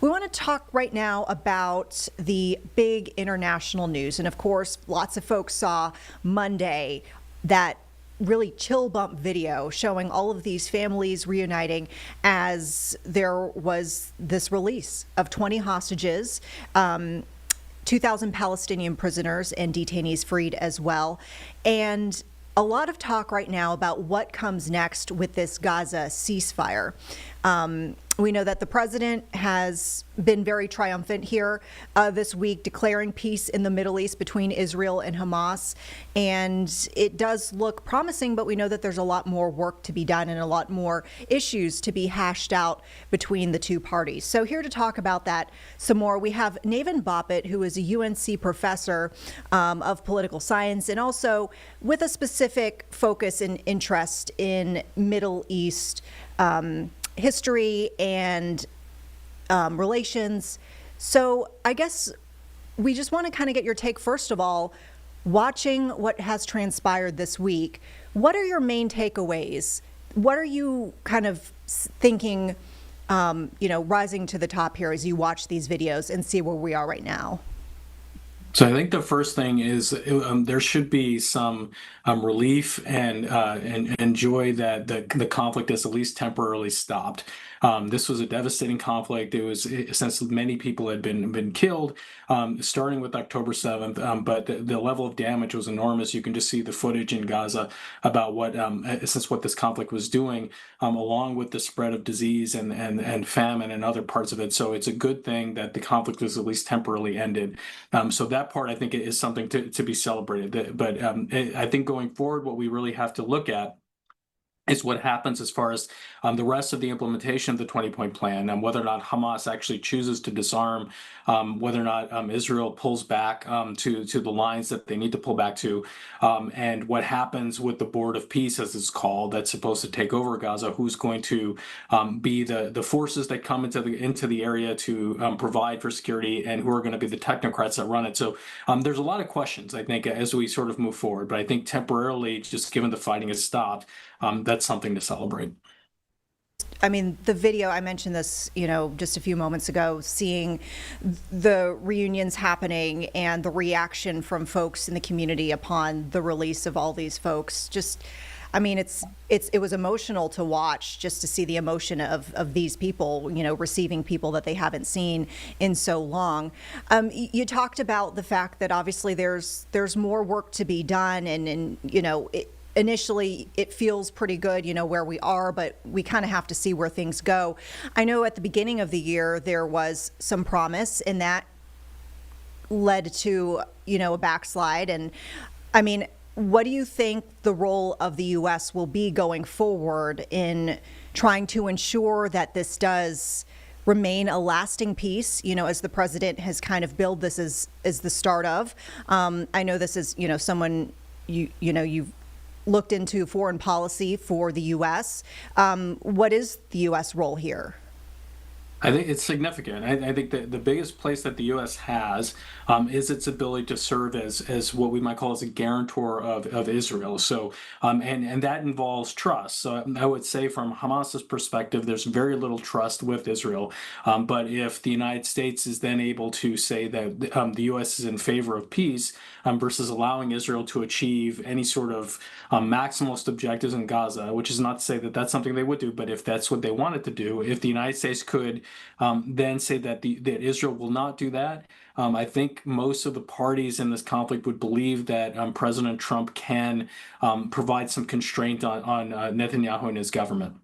We want to talk right now about the big international news. And of course, lots of folks saw Monday that really chill bump video showing all of these families reuniting as there was this release of 20 hostages, 2,000 Palestinian prisoners and detainees freed as well. And a lot of talk right now about what comes next with this Gaza ceasefire. We know that the president has been very triumphant here this week, declaring peace in the Middle East between Israel and Hamas. And it does look promising, but we know that there's a lot more work to be done and a lot more issues to be hashed out between the two parties. So here to talk about that some more, we have Navin Bapat, who is a UNC professor of political science and also with a specific focus and interest in Middle East history and relations. So I guess we just want to kind of get your take, first of all, watching what has transpired this week. What are your main takeaways? What are you kind of thinking, rising to the top here as you watch these videos and see where we are right now? So I think the first thing is there should be some relief and joy that the conflict is at least temporarily stopped. This was a devastating conflict. It was since many people had been killed, starting with October 7th. But the level of damage was enormous. You can just see the footage in Gaza about what this conflict was doing, along with the spread of disease and famine and other parts of it. So it's a good thing that the conflict was at least temporarily ended. So that part, I think, is something to be celebrated. But I think going forward, what we really have to look at is what happens as far as the rest of the implementation of the 20-point plan, and whether or not Hamas actually chooses to disarm, whether or not Israel pulls back to the lines that they need to pull back to, and what happens with the Board of Peace, as it's called, that's supposed to take over Gaza, who's going to be the forces that come into the area to provide for security, and who are going to be the technocrats that run it. So there's a lot of questions, I think, as we sort of move forward. But I think temporarily, just given the fighting has stopped, that's something to celebrate. I mean, the video, I mentioned this, just a few moments ago, seeing the reunions happening and the reaction from folks in the community upon the release of all these folks. Just, I mean, it was emotional to watch, just to see the emotion of these people, receiving people that they haven't seen in so long. You talked about the fact that obviously there's more work to be done, and initially it feels pretty good, where we are, but we kind of have to see where things go. I know at the beginning of the year there was some promise, and that led to, a backslide. And I mean, what do you think the role of the U.S. will be going forward in trying to ensure that this does remain a lasting peace, as the president has kind of billed this as the start of? I know this is, someone you've looked into foreign policy for the U.S. What is the U.S. role here? I think it's significant. I think that the biggest place that the U.S. has is its ability to serve as what we might call as a guarantor of Israel. So, and that involves trust. So I would say from Hamas's perspective, there's very little trust with Israel. But if the United States is then able to say that the U.S. is in favor of peace versus allowing Israel to achieve any sort of maximalist objectives in Gaza, which is not to say that that's something they would do, but if that's what they wanted to do, if the United States could then say that that Israel will not do that, I think most of the parties in this conflict would believe that President Trump can provide some constraint on Netanyahu and his government.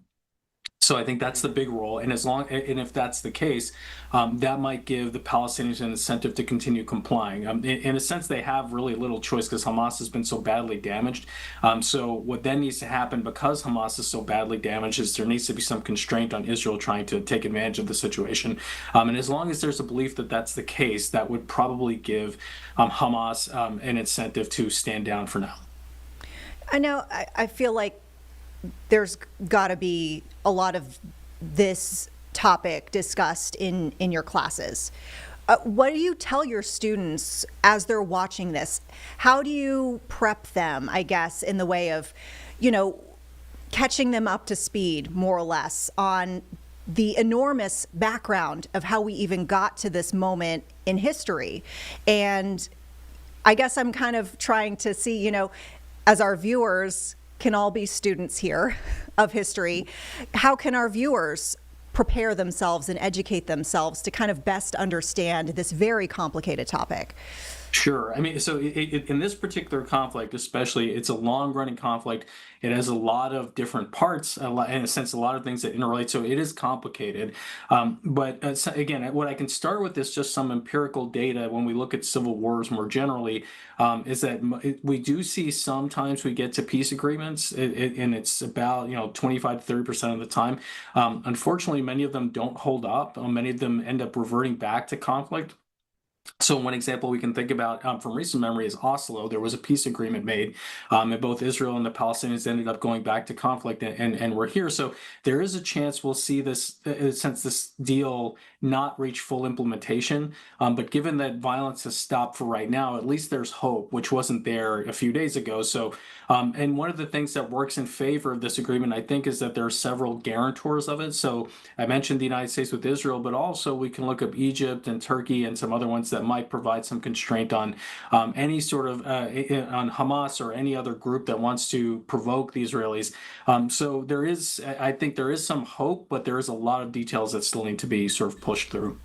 So I think that's the big role, and if that's the case, that might give the Palestinians an incentive to continue complying. In a sense, they have really little choice because Hamas has been so badly damaged. So what then needs to happen, because Hamas is so badly damaged, is there needs to be some constraint on Israel trying to take advantage of the situation. And as long as there's a belief that that's the case, that would probably give Hamas an incentive to stand down for now. I know. I feel like there's got to be a lot of this topic discussed in your classes. What do you tell your students as they're watching this? How do you prep them, I guess, in the way of, catching them up to speed, more or less, on the enormous background of how we even got to this moment in history. And I guess I'm kind of trying to see, as our viewers can all be students here of history, how can our viewers prepare themselves and educate themselves to kind of best understand this very complicated topic? Sure. I mean, so in this particular conflict, especially, it's a long-running conflict. It has a lot of different parts, in a sense, a lot of things that interrelate. So it is complicated. But so again, what I can start with is just some empirical data when we look at civil wars more generally, is that we do see sometimes we get to peace agreements, and it's about 25 to 30% of the time. Unfortunately, many of them don't hold up. Many of them end up reverting back to conflict. So one example we can think about from recent memory is Oslo. There was a peace agreement made, and both Israel and the Palestinians ended up going back to conflict, and we're here. So there is a chance we'll see this, since this deal not reach full implementation. But given that violence has stopped for right now, at least there's hope, which wasn't there a few days ago. So, and one of the things that works in favor of this agreement, I think, is that there are several guarantors of it. So I mentioned the United States with Israel, but also we can look up Egypt and Turkey and some other ones that might provide some constraint on any sort of on Hamas or any other group that wants to provoke the Israelis. So there is, I think there is some hope, but there is a lot of details that still need to be sort of pushed through.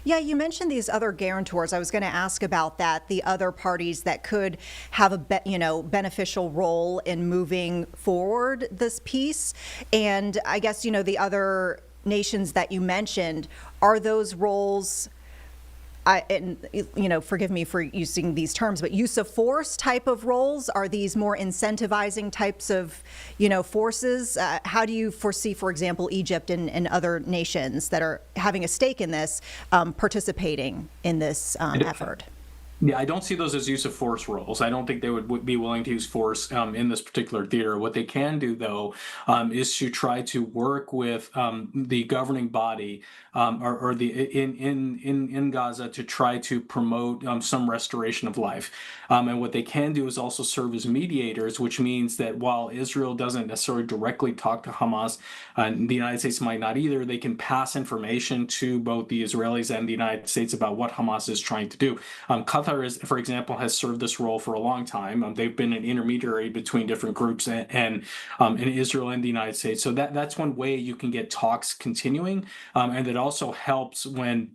Yeah, you mentioned these other guarantors. I was going to ask about that, the other parties that could have a beneficial role in moving forward this peace. And I guess, the other nations that you mentioned, are those roles, forgive me for using these terms, but use of force type of roles? Are these more incentivizing types of, forces? How do you foresee, for example, Egypt and other nations that are having a stake in this participating in this effort? Yeah, I don't see those as use of force roles. I don't think they would be willing to use force in this particular theater. What they can do, though, is to try to work with the governing body, or the in Gaza, to try to promote some restoration of life. And what they can do is also serve as mediators, which means that while Israel doesn't necessarily directly talk to Hamas, and the United States might not either, they can pass information to both the Israelis and the United States about what Hamas is trying to do. Qatar, for example, has served this role for a long time. They've been an intermediary between different groups and in Israel and the United States. So that's one way you can get talks continuing, and it also helps when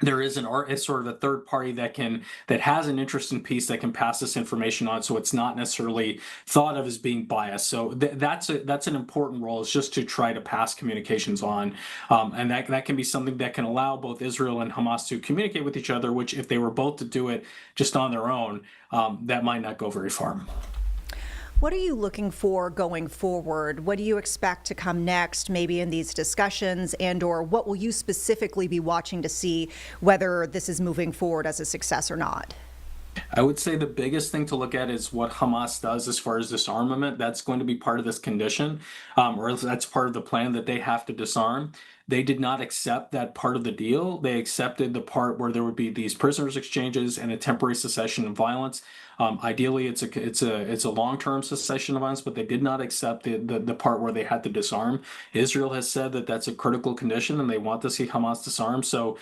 there is it's sort of a third party that has an interest in peace that can pass this information on, so it's not necessarily thought of as being biased. So that's an important role, is just to try to pass communications on, and that can be something that can allow both Israel and Hamas to communicate with each other, which if they were both to do it just on their own, that might not go very far. What are you looking for going forward? What do you expect to come next, maybe in these discussions, and/or what will you specifically be watching to see whether this is moving forward as a success or not? I would say the biggest thing to look at is what Hamas does as far as disarmament. That's going to be part of this condition, or that's part of the plan, that they have to disarm. They did not accept that part of the deal. They accepted the part where there would be these prisoners exchanges and a temporary cessation of violence. Ideally, it's a long-term cessation of violence, but they did not accept the part where they had to disarm. Israel has said that that's a critical condition, and they want to see Hamas disarm. So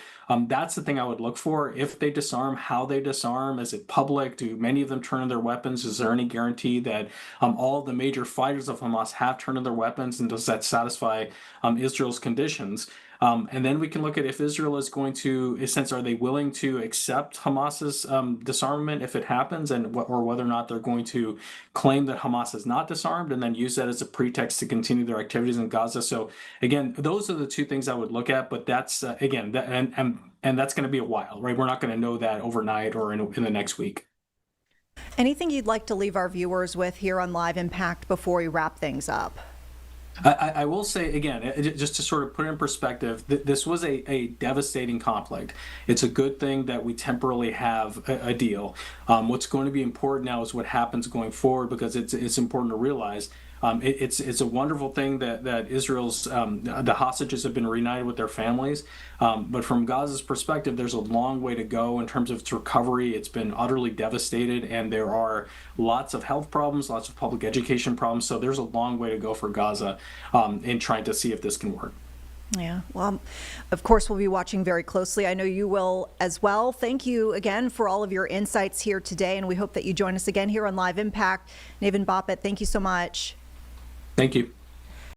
that's the thing I would look for. If they disarm, how they disarm. Is it public? Do many of them turn in their weapons? Is there any guarantee that all of the major fighters of Hamas have turned in their weapons, and does that satisfy Israel's conditions? And then we can look at if Israel is going to, in a sense, are they willing to accept Hamas's disarmament if it happens, or whether or not they're going to claim that Hamas is not disarmed and then use that as a pretext to continue their activities in Gaza. So again, those are the two things I would look at. But that's again, and that's going to be a while, right? We're not going to know that overnight or in the next week. Anything you'd like to leave our viewers with here on Live Impact before we wrap things up? I will say again, just to sort of put it in perspective, this was a devastating conflict. It's a good thing that we temporarily have a deal. What's going to be important now is what happens going forward, because it's important to realize it's a wonderful thing that Israel's the hostages have been reunited with their families. But from Gaza's perspective, there's a long way to go in terms of its recovery. It's been utterly devastated, and there are lots of health problems, lots of public education problems. So there's a long way to go for Gaza in trying to see if this can work. Yeah, well, of course, we'll be watching very closely. I know you will as well. Thank you again for all of your insights here today, and we hope that you join us again here on Live Impact. Navin Bapat, thank you so much. Thank you.